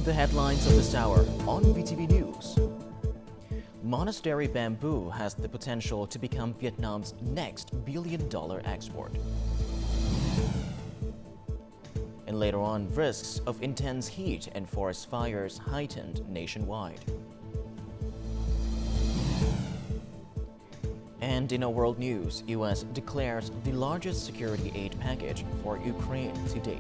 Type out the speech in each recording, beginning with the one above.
the headlines of this hour on VTV News. Monastery bamboo has the potential to become Vietnam's next billion-dollar export. And later on, risks of intense heat and forest fires heightened nationwide. And in our world news, U.S. declares the largest security aid package for Ukraine to date.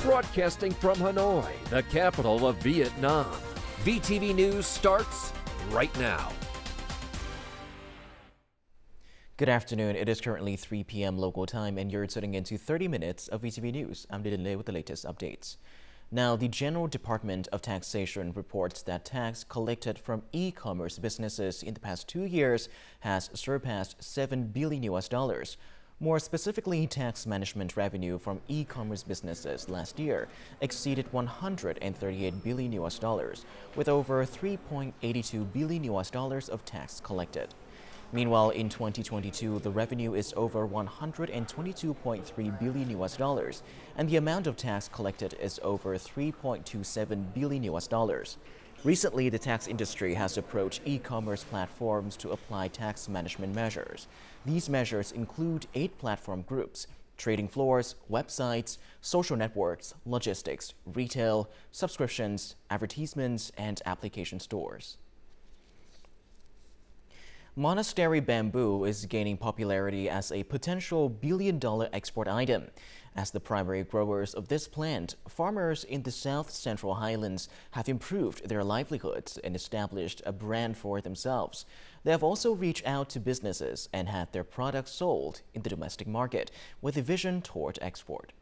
Broadcasting from Hanoi, the capital of Vietnam. VTV News starts right now. Good afternoon. It is currently 3 p.m. local time, and you're tuning into 30 minutes of VTV News. I'm Dylan Lei with the latest updates. Now, the General Department of Taxation reports that tax collected from e-commerce businesses in the past 2 years has surpassed $7 billion. More specifically, tax management revenue from e-commerce businesses last year exceeded $138 billion, with over $3.82 billion of tax collected. Meanwhile, in 2022, the revenue is over $122.3 billion, and the amount of tax collected is over $3.27 billion. Recently, the tax industry has approached e-commerce platforms to apply tax management measures. These measures include 8 platform groups: trading floors, websites, social networks, logistics, retail, subscriptions, advertisements, and application stores. Monastery bamboo is gaining popularity as a potential billion-dollar export item. As the primary growers of this plant, farmers in the south-central highlands have improved their livelihoods and established a brand for themselves. They have also reached out to businesses and had their products sold in the domestic market with a vision toward export.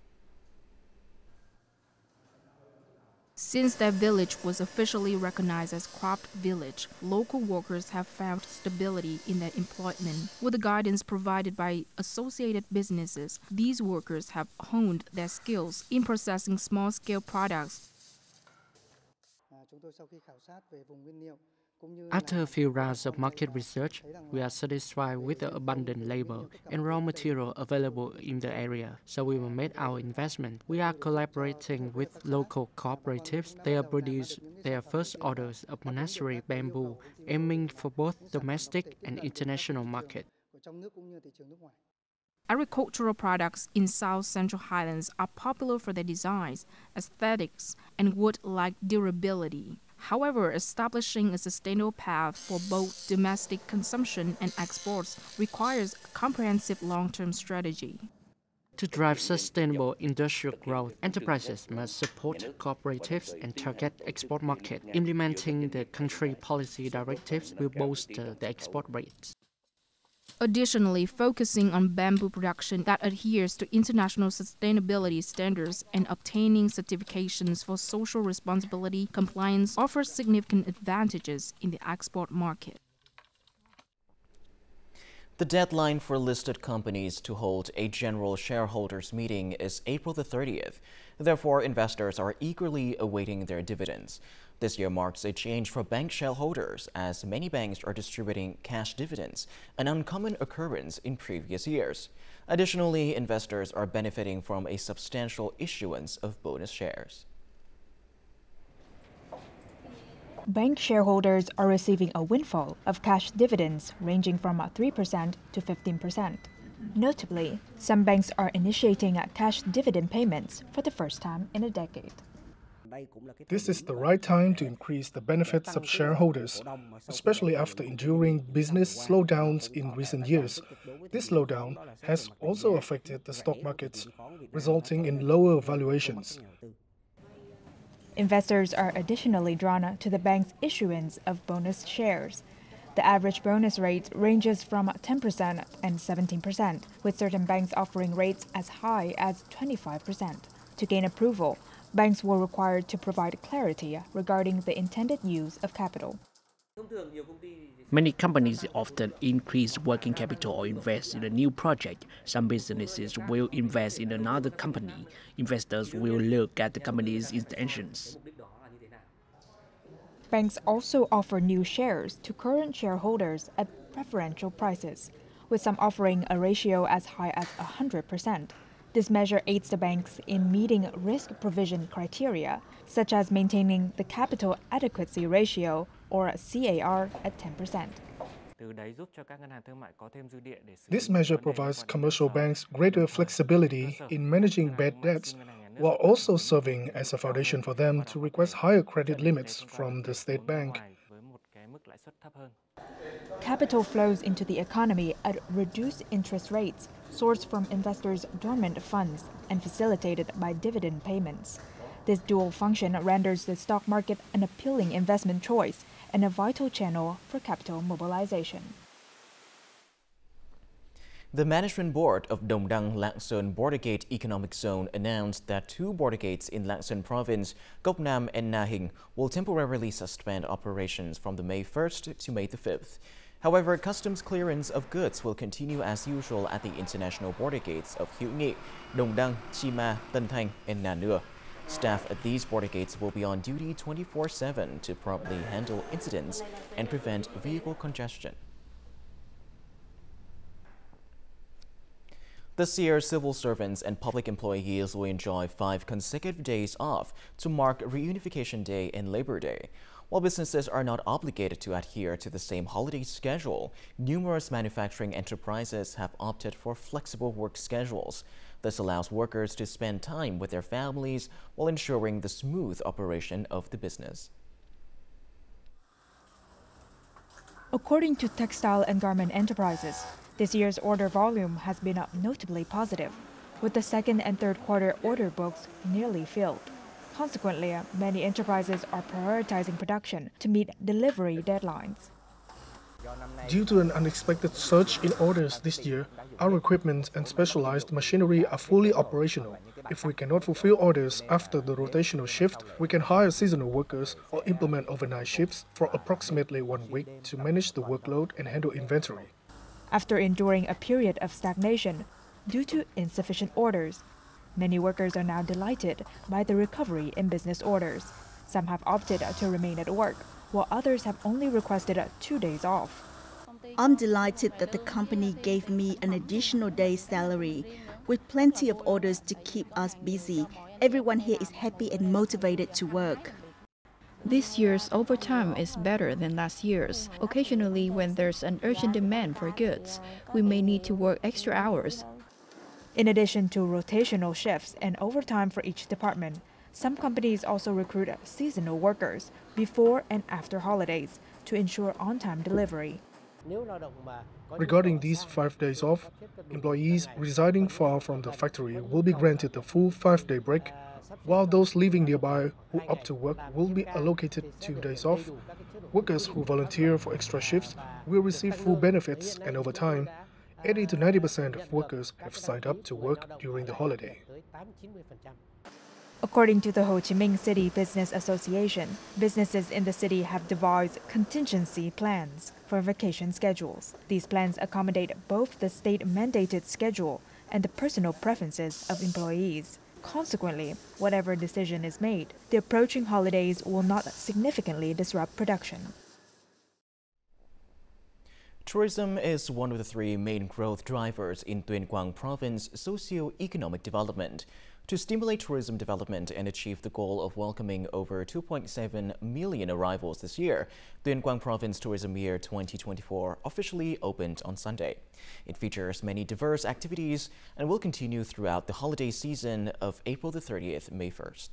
Since their village was officially recognized as Cropped Village, local workers have found stability in their employment. With the guidance provided by associated businesses, these workers have honed their skills in processing small-scale products. After a few rounds of market research, we are satisfied with the abundant labor and raw material available in the area, so we will make our investment. We are collaborating with local cooperatives. They have produced their first orders of monastery bamboo, aiming for both domestic and international market. Agricultural products in South Central Highlands are popular for their designs, aesthetics, and wood-like durability. However, establishing a sustainable path for both domestic consumption and exports requires a comprehensive long-term strategy. To drive sustainable industrial growth, enterprises must support cooperatives and target export market. Implementing the country policy directives will bolster the export rates. Additionally, focusing on bamboo production that adheres to international sustainability standards and obtaining certifications for social responsibility compliance offers significant advantages in the export market. The deadline for listed companies to hold a general shareholders meeting is April the 30th. Therefore, investors are eagerly awaiting their dividends. This year marks a change for bank shareholders, as many banks are distributing cash dividends, an uncommon occurrence in previous years. Additionally, investors are benefiting from a substantial issuance of bonus shares. Bank shareholders are receiving a windfall of cash dividends ranging from 3% to 15%. Notably, some banks are initiating cash dividend payments for the first time in a decade. This is the right time to increase the benefits of shareholders, especially after enduring business slowdowns in recent years. This slowdown has also affected the stock markets, resulting in lower valuations. Investors are additionally drawn to the bank's issuance of bonus shares. The average bonus rate ranges from 10% and 17%, with certain banks offering rates as high as 25%. To gain approval, banks were required to provide clarity regarding the intended use of capital. Many companies often increase working capital or invest in a new project. Some businesses will invest in another company. Investors will look at the company's intentions. Banks also offer new shares to current shareholders at preferential prices, with some offering a ratio as high as 100%. This measure aids the banks in meeting risk provision criteria, such as maintaining the capital adequacy ratio, or CAR, at 10%. This measure provides commercial banks greater flexibility in managing bad debts, while also serving as a foundation for them to request higher credit limits from the state bank. Capital flows into the economy at reduced interest rates, sourced from investors' dormant funds and facilitated by dividend payments. This dual function renders the stock market an appealing investment choice and a vital channel for capital mobilization. The management board of Dong Dang Lạng Border Gate Economic Zone announced that 2 border gates in Lạng Sơn Province, Gok Nam and Na Hing, will temporarily suspend operations from the May 1st to May the 5th. However, customs clearance of goods will continue as usual at the international border gates of Hữu Nghị, Dong Dang, Chi Ma, Tân Thanh, and Na Nưa. Staff at these border gates will be on duty 24/7 to promptly handle incidents and prevent vehicle congestion. This year, civil servants and public employees will enjoy 5 consecutive days off to mark Reunification Day and Labor Day. While businesses are not obligated to adhere to the same holiday schedule, numerous manufacturing enterprises have opted for flexible work schedules. This allows workers to spend time with their families while ensuring the smooth operation of the business. According to textile and garment enterprises, this year's order volume has been notably positive, with the second and third quarter order books nearly filled. Consequently, many enterprises are prioritizing production to meet delivery deadlines. Due to an unexpected surge in orders this year, our equipment and specialized machinery are fully operational. If we cannot fulfill orders after the rotational shift, we can hire seasonal workers or implement overnight shifts for approximately 1 week to manage the workload and handle inventory. After enduring a period of stagnation due to insufficient orders, many workers are now delighted by the recovery in business orders. Some have opted to remain at work, while others have only requested 2 days off. I'm delighted that the company gave me an additional day's salary. With plenty of orders to keep us busy, everyone here is happy and motivated to work. This year's overtime is better than last year's. Occasionally, when there's an urgent demand for goods, we may need to work extra hours. In addition to rotational shifts and overtime for each department, some companies also recruit seasonal workers before and after holidays to ensure on-time delivery. Regarding these 5 days off, employees residing far from the factory will be granted the full 5-day break, while those living nearby who opt to work will be allocated 2 days off. Workers who volunteer for extra shifts will receive full benefits and overtime. 80 to 90% of workers have signed up to work during the holiday. According to the Ho Chi Minh City Business Association, businesses in the city have devised contingency plans for vacation schedules. These plans accommodate both the state-mandated schedule and the personal preferences of employees. Consequently, whatever decision is made, the approaching holidays will not significantly disrupt production. Tourism is one of the 3 main growth drivers in Tuyên Quang Province socio-economic development. To stimulate tourism development and achieve the goal of welcoming over 2.7 million arrivals this year, Tuyên Quang Province Tourism Year 2024 officially opened on Sunday. It features many diverse activities and will continue throughout the holiday season of April the 30th, May 1st.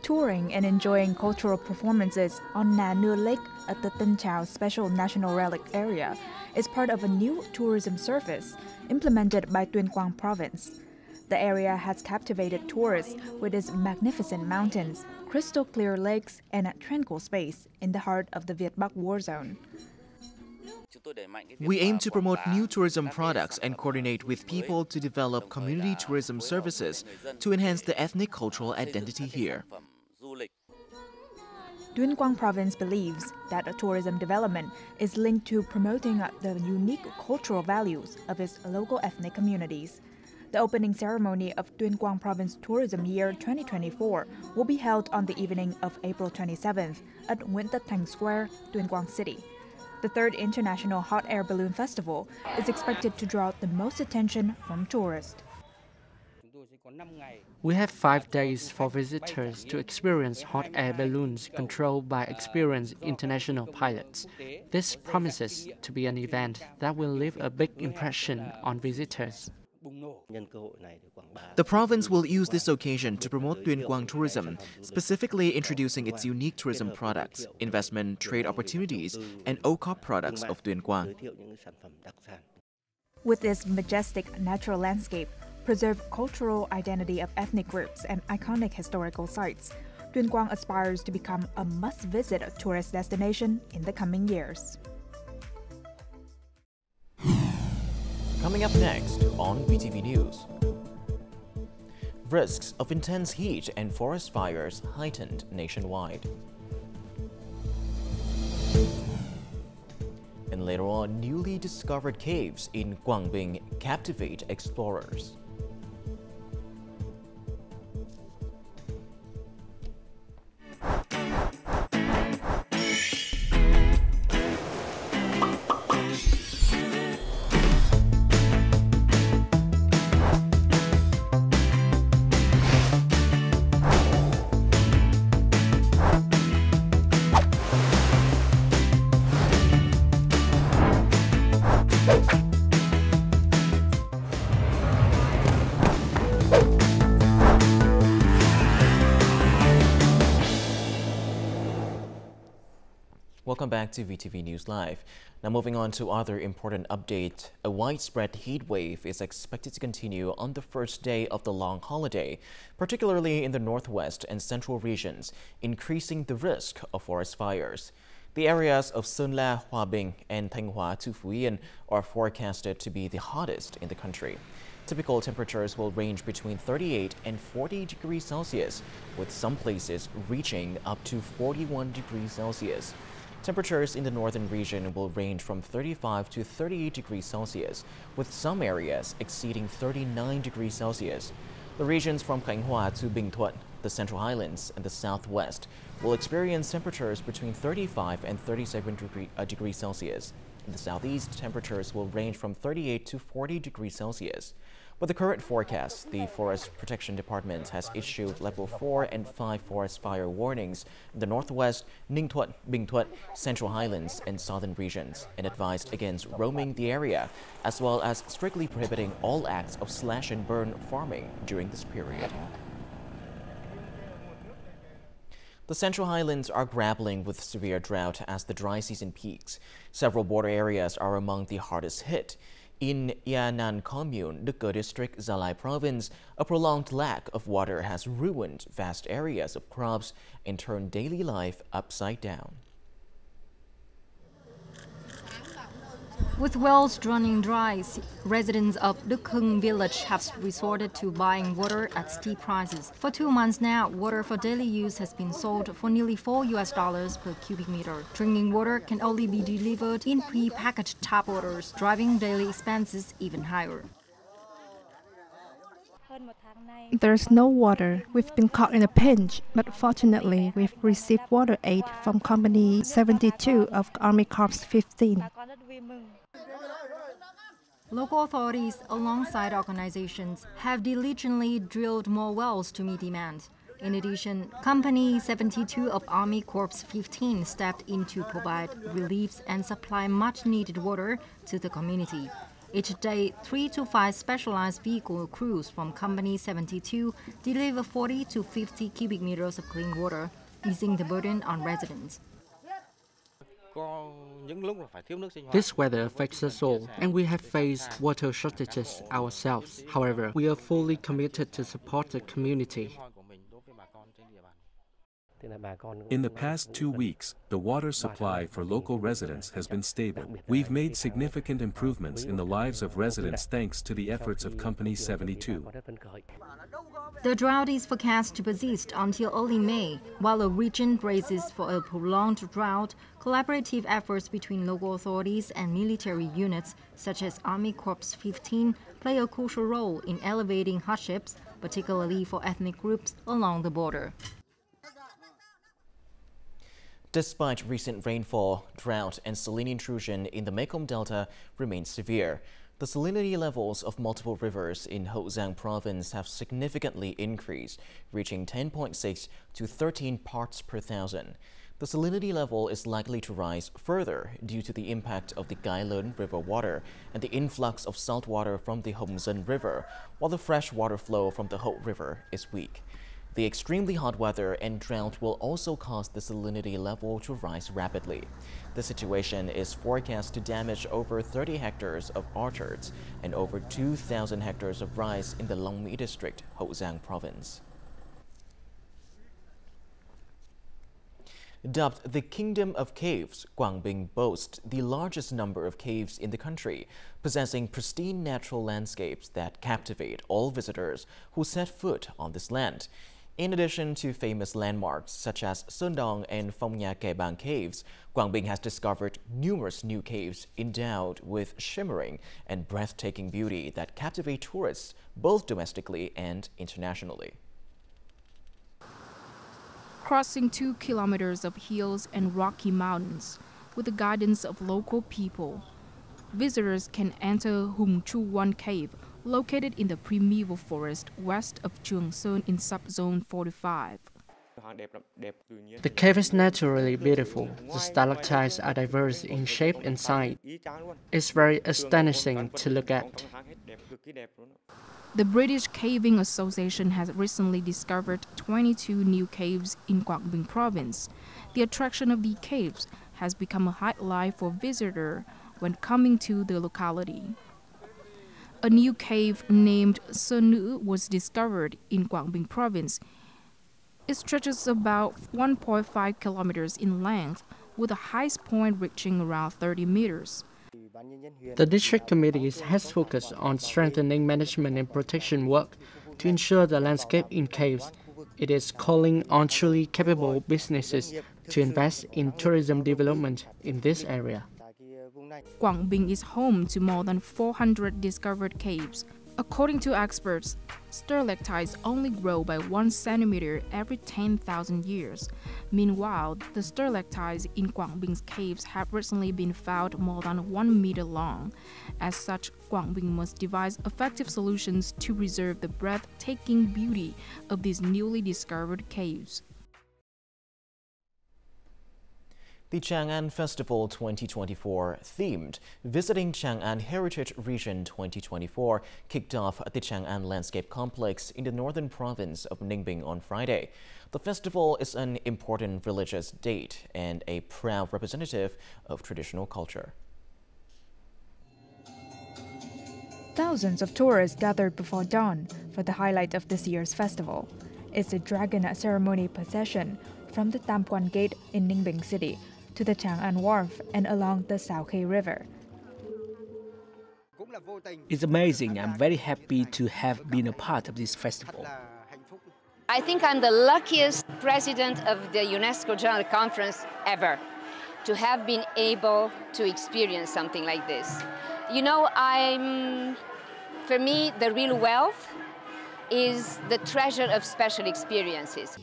Touring and enjoying cultural performances on Na Nưa Lake at the Tân Chào Special National Relic Area is part of a new tourism service implemented by Tuyên Quang Province. The area has captivated tourists with its magnificent mountains, crystal clear lakes, and a tranquil space in the heart of the Việt Bắc war zone. We aim to promote new tourism products and coordinate with people to develop community tourism services to enhance the ethnic cultural identity here. Tuyên Quang Province believes that tourism development is linked to promoting the unique cultural values of its local ethnic communities. The opening ceremony of Tuyên Quang Province Tourism Year 2024 will be held on the evening of April 27th at Nguyễn Tất Thành Square, Tuyên Quang City. The third International Hot Air Balloon Festival is expected to draw the most attention from tourists. We have 5 days for visitors to experience hot air balloons controlled by experienced international pilots. This promises to be an event that will leave a big impression on visitors. The province will use this occasion to promote Tuyên Quang tourism, specifically introducing its unique tourism products, investment, trade opportunities, and OCOP products of Tuyên Quang. With its majestic natural landscape, preserved cultural identity of ethnic groups, and iconic historical sites, Tuyên Quang aspires to become a must-visit tourist destination in the coming years. Coming up next on VTV News. Risks of intense heat and forest fires heightened nationwide. And later on, newly discovered caves in Quảng Bình captivate explorers. Welcome back to VTV News Live. Now moving on to other important update. A widespread heat wave is expected to continue on the first day of the long holiday, particularly in the northwest and central regions, increasing the risk of forest fires. The areas of Sơn La, Hòa Bình, and Thanh Hóa to Phie are forecasted to be the hottest in the country. Typical temperatures will range between 38 and 40 degrees Celsius, with some places reaching up to 41 degrees Celsius. Temperatures in the northern region will range from 35 to 38 degrees Celsius, with some areas exceeding 39 degrees Celsius. The regions from Khánh Hòa to Bình Thuận, the Central Highlands, and the Southwest will experience temperatures between 35 and 37 degrees Celsius. In the southeast, temperatures will range from 38 to 40 degrees Celsius. With the current forecast, the Forest Protection Department has issued level 4 and 5 forest fire warnings in the northwest, Ninh Thuận, Bình Thuận, Central Highlands, and southern regions, and advised against roaming the area, as well as strictly prohibiting all acts of slash and burn farming during this period. The Central Highlands are grappling with severe drought as the dry season peaks. Several border areas are among the hardest hit. In Ia Nan Commune, Đức Cơ District, Gia Lai Province, a prolonged lack of water has ruined vast areas of crops and turned daily life upside down. With wells running dry, residents of Đức Hưng village have resorted to buying water at steep prices. For 2 months now, water for daily use has been sold for nearly $4 per cubic meter. Drinking water can only be delivered in pre-packaged tap waters, driving daily expenses even higher. There's no water. We've been caught in a pinch, but fortunately, we've received water aid from Company 72 of Army Corps 15. Local authorities, alongside organizations, have diligently drilled more wells to meet demand. In addition, Company 72 of Army Corps 15 stepped in to provide reliefs and supply much-needed water to the community. Each day, 3 to 5 specialized vehicle crews from Company 72 deliver 40 to 50 cubic meters of clean water, easing the burden on residents. This weather affects us all, and we have faced water shortages ourselves. However, we are fully committed to support the community. In the past 2 weeks, the water supply for local residents has been stable. We've made significant improvements in the lives of residents thanks to the efforts of Company 72. The drought is forecast to persist until early May. While the region braces for a prolonged drought, collaborative efforts between local authorities and military units, such as Army Corps 15, play a crucial role in elevating hardships, particularly for ethnic groups along the border. Despite recent rainfall, drought and saline intrusion in the Mekong Delta remain severe. The salinity levels of multiple rivers in Hậu province have significantly increased, reaching 10.6 to 13 parts per thousand. The salinity level is likely to rise further due to the impact of the Gai Lun River water and the influx of salt water from the Hồng River, while the fresh water flow from the Hậu River is weak. The extremely hot weather and drought will also cause the salinity level to rise rapidly. The situation is forecast to damage over 30 hectares of orchards and over 2,000 hectares of rice in the Long My district, Hậu province. Dubbed the Kingdom of Caves, Quảng Bình boasts the largest number of caves in the country, possessing pristine natural landscapes that captivate all visitors who set foot on this land. In addition to famous landmarks such as Sơn Dòng and Phong Nha Kẻ Bàng caves, Quảng Bình has discovered numerous new caves endowed with shimmering and breathtaking beauty that captivate tourists both domestically and internationally. Crossing 2 kilometers of hills and rocky mountains with the guidance of local people, visitors can enter Hùng Chu 1 cave, located in the primeval forest west of Trường Sơn in subzone 45. The cave is naturally beautiful. The stalactites are diverse in shape and size. It's very astonishing to look at. The British Caving Association has recently discovered 22 new caves in Quảng Bình province. The attraction of the caves has become a highlight for visitors when coming to the locality. A new cave named Sơn Nữ was discovered in Quảng Bình province. It stretches about 1.5 kilometers in length, with the highest point reaching around 30 meters. The district committee has focused on strengthening management and protection work to ensure the landscape in caves. It is calling on truly capable businesses to invest in tourism development in this area. Quảng Bình is home to more than 400 discovered caves. According to experts, stalactites only grow by 1 centimeter every 10,000 years. Meanwhile, the stalactites in Quảng Bing's caves have recently been found more than 1 meter long. As such, Quảng Bình must devise effective solutions to preserve the breathtaking beauty of these newly discovered caves. The Chang'an Festival 2024, themed Visiting Chang'an Heritage Region 2024, kicked off at the Chang'an Landscape Complex in the northern province of Ninh Bình on Friday. The festival is an important religious date and a proud representative of traditional culture. Thousands of tourists gathered before dawn for the highlight of this year's festival. It's a dragon ceremony procession from the Tam Quan Gate in Ninh Bình City to the Chang'an Wharf and along the Sao Khe River. It's amazing. I'm very happy to have been a part of this festival. I think I'm the luckiest president of the UNESCO General Conference ever to have been able to experience something like this. You know, for me, the real wealth is the treasure of special experiences.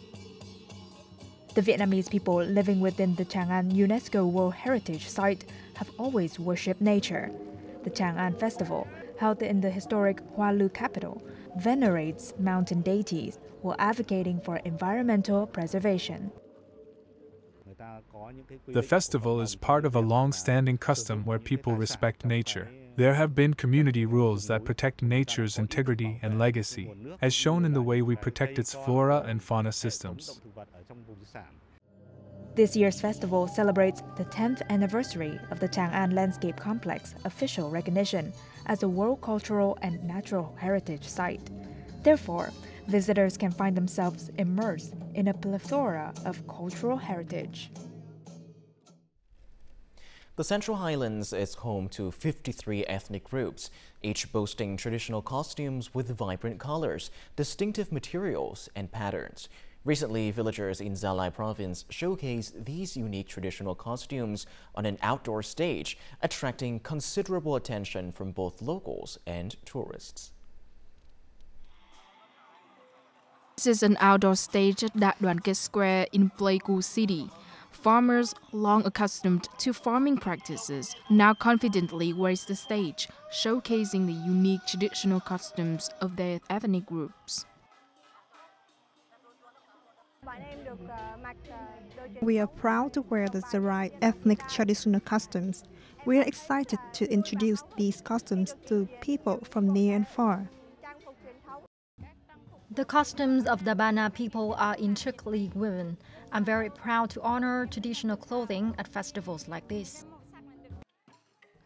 The Vietnamese people living within the Chang'an UNESCO World Heritage Site have always worshipped nature. The Chang'an Festival, held in the historic Hoa Lu capital, venerates mountain deities while advocating for environmental preservation. The festival is part of a long-standing custom where people respect nature. There have been community rules that protect nature's integrity and legacy, as shown in the way we protect its flora and fauna systems. This year's festival celebrates the 10th anniversary of the Chang'an Landscape Complex official recognition as a World Cultural and Natural Heritage Site. Therefore, visitors can find themselves immersed in a plethora of cultural heritage. The Central Highlands is home to 53 ethnic groups, each boasting traditional costumes with vibrant colors, distinctive materials, and patterns. Recently, villagers in Zalai province showcased these unique traditional costumes on an outdoor stage, attracting considerable attention from both locals and tourists. This is an outdoor stage at Dat Đoàn Kết Square in Pleiku City. Farmers, long accustomed to farming practices, now confidently grace the stage, showcasing the unique traditional costumes of their ethnic groups. We are proud to wear the Zalai ethnic traditional costumes. We are excited to introduce these costumes to people from near and far. The costumes of the Bana people are intricately woven. I'm very proud to honor traditional clothing at festivals like this.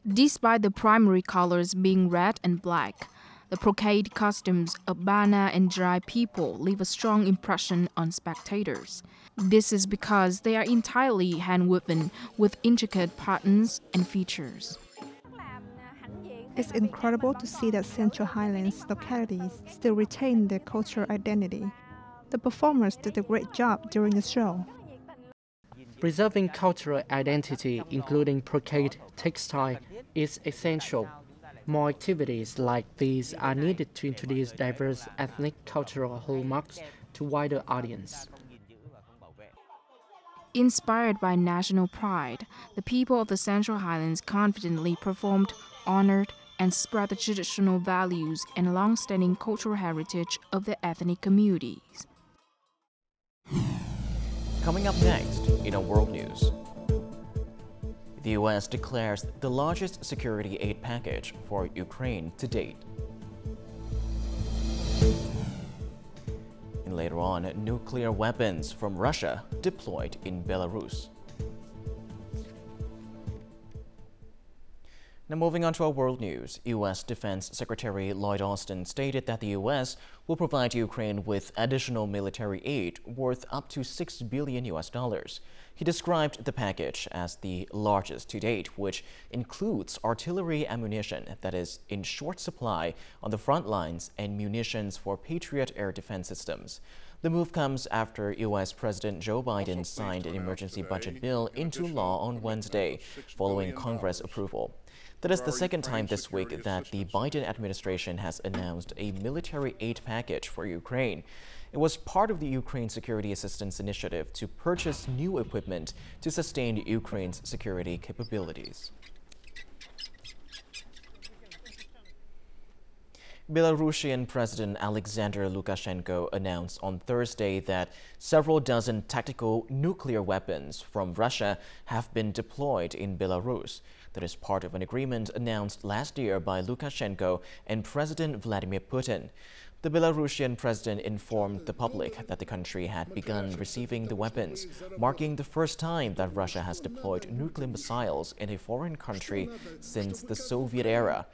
Despite the primary colors being red and black, the brocade costumes of Bana and Drai people leave a strong impression on spectators. This is because they are entirely hand-woven with intricate patterns and features. It's incredible to see that Central Highlands localities still retain their cultural identity. The performers did a great job during the show. Preserving cultural identity, including brocade textile, is essential. More activities like these are needed to introduce diverse ethnic cultural hallmarks to wider audience. Inspired by national pride, the people of the Central Highlands confidently performed, honored, and spread the traditional values and long-standing cultural heritage of their ethnic communities. Coming up next in our world news. The U.S. declares the largest security aid package for Ukraine to date. And later on, nuclear weapons from Russia deployed in Belarus. Now moving on to our world news, U.S. Defense Secretary Lloyd Austin stated that the U.S. will provide Ukraine with additional military aid worth up to $6 billion. He described the package as the largest to date, which includes artillery ammunition that is in short supply on the front lines and munitions for Patriot air defense systems. The move comes after U.S. President Joe Biden signed an emergency budget bill into law on Wednesday, following Congress approval. That is the second time this week that the Biden administration has announced a military aid package for Ukraine. It was part of the Ukraine Security Assistance Initiative to purchase new equipment to sustain Ukraine's security capabilities. Belarusian President Alexander Lukashenko announced on Thursday that several dozen tactical nuclear weapons from Russia have been deployed in Belarus. That is part of an agreement announced last year by Lukashenko and President Vladimir Putin. The Belarusian president informed the public that the country had begun receiving the weapons, marking the first time that Russia has deployed nuclear missiles in a foreign country since the Soviet era.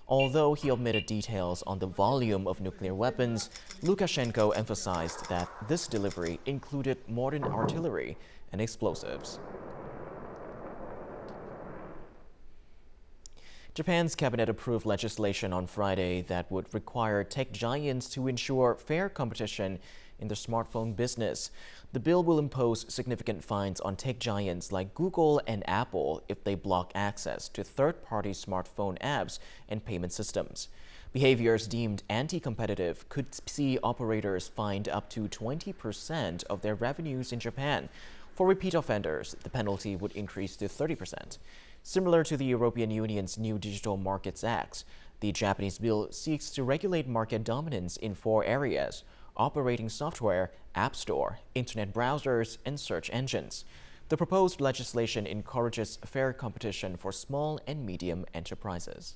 Although he omitted details on the volume of nuclear weapons, Lukashenko emphasized that this delivery included modern artillery and explosives. Japan's cabinet approved legislation on Friday that would require tech giants to ensure fair competition in the smartphone business. The bill will impose significant fines on tech giants like Google and Apple if they block access to third-party smartphone apps and payment systems. Behaviors deemed anti-competitive could see operators fined up to 20% of their revenues in Japan. For repeat offenders, the penalty would increase to 30%. Similar to the European Union's new Digital Markets Act, the Japanese bill seeks to regulate market dominance in 4 areas: operating software, app store, internet browsers, and search engines. The proposed legislation encourages fair competition for small and medium enterprises.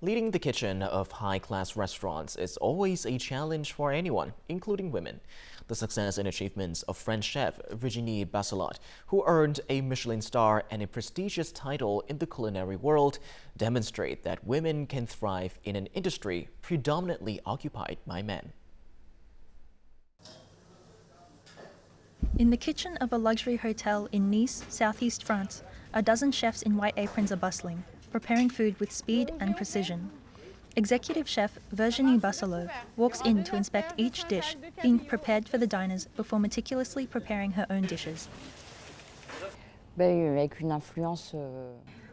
Leading the kitchen of high-class restaurants is always a challenge for anyone, including women. The success and achievements of French chef Virginie Basselot, who earned a Michelin star and a prestigious title in the culinary world, demonstrate that women can thrive in an industry predominantly occupied by men. In the kitchen of a luxury hotel in Nice, southeast France, a dozen chefs in white aprons are bustling, preparing food with speed and precision. Executive chef Virginie Basselot walks in to inspect each dish being prepared for the diners before meticulously preparing her own dishes.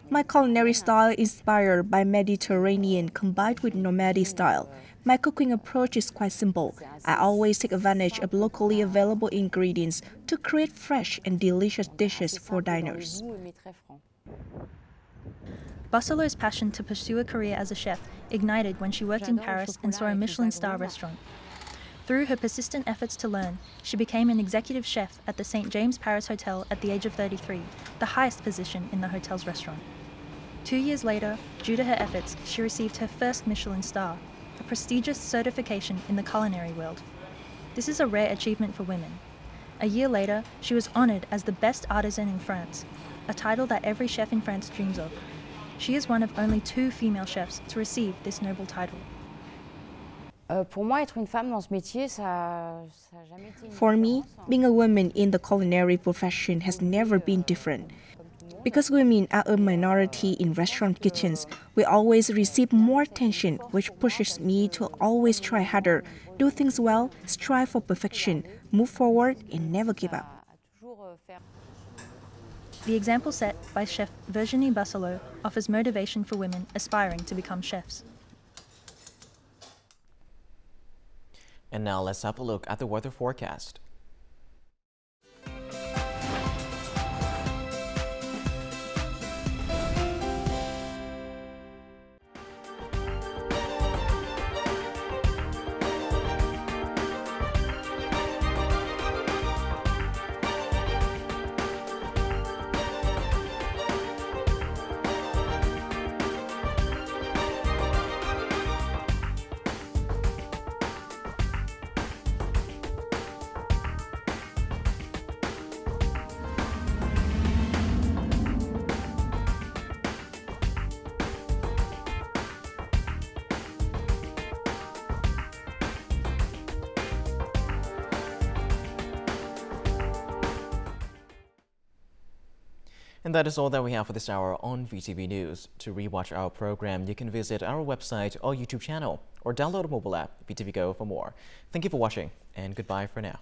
My culinary style is inspired by Mediterranean combined with nomadic style. My cooking approach is quite simple. I always take advantage of locally available ingredients to create fresh and delicious dishes for diners. Basselot's passion to pursue a career as a chef ignited when she worked in Paris and saw a Michelin star restaurant. Through her persistent efforts to learn, she became an executive chef at the St. James Paris Hotel at the age of 33, the highest position in the hotel's restaurant. 2 years later, due to her efforts, she received her first Michelin star, a prestigious certification in the culinary world. This is a rare achievement for women. A year later, she was honored as the best artisan in France, a title that every chef in France dreams of. She is one of only 2 female chefs to receive this noble title. For me, being a woman in the culinary profession has never been different. Because women are a minority in restaurant kitchens, we always receive more attention, which pushes me to always try harder, do things well, strive for perfection, move forward, and never give up. The example set by chef Virginie Basselot offers motivation for women aspiring to become chefs. And now let's have a look at the weather forecast. And that is all that we have for this hour on VTV News. To rewatch our program, you can visit our website or YouTube channel or download a mobile app, VTVgo, for more. Thank you for watching, and goodbye for now.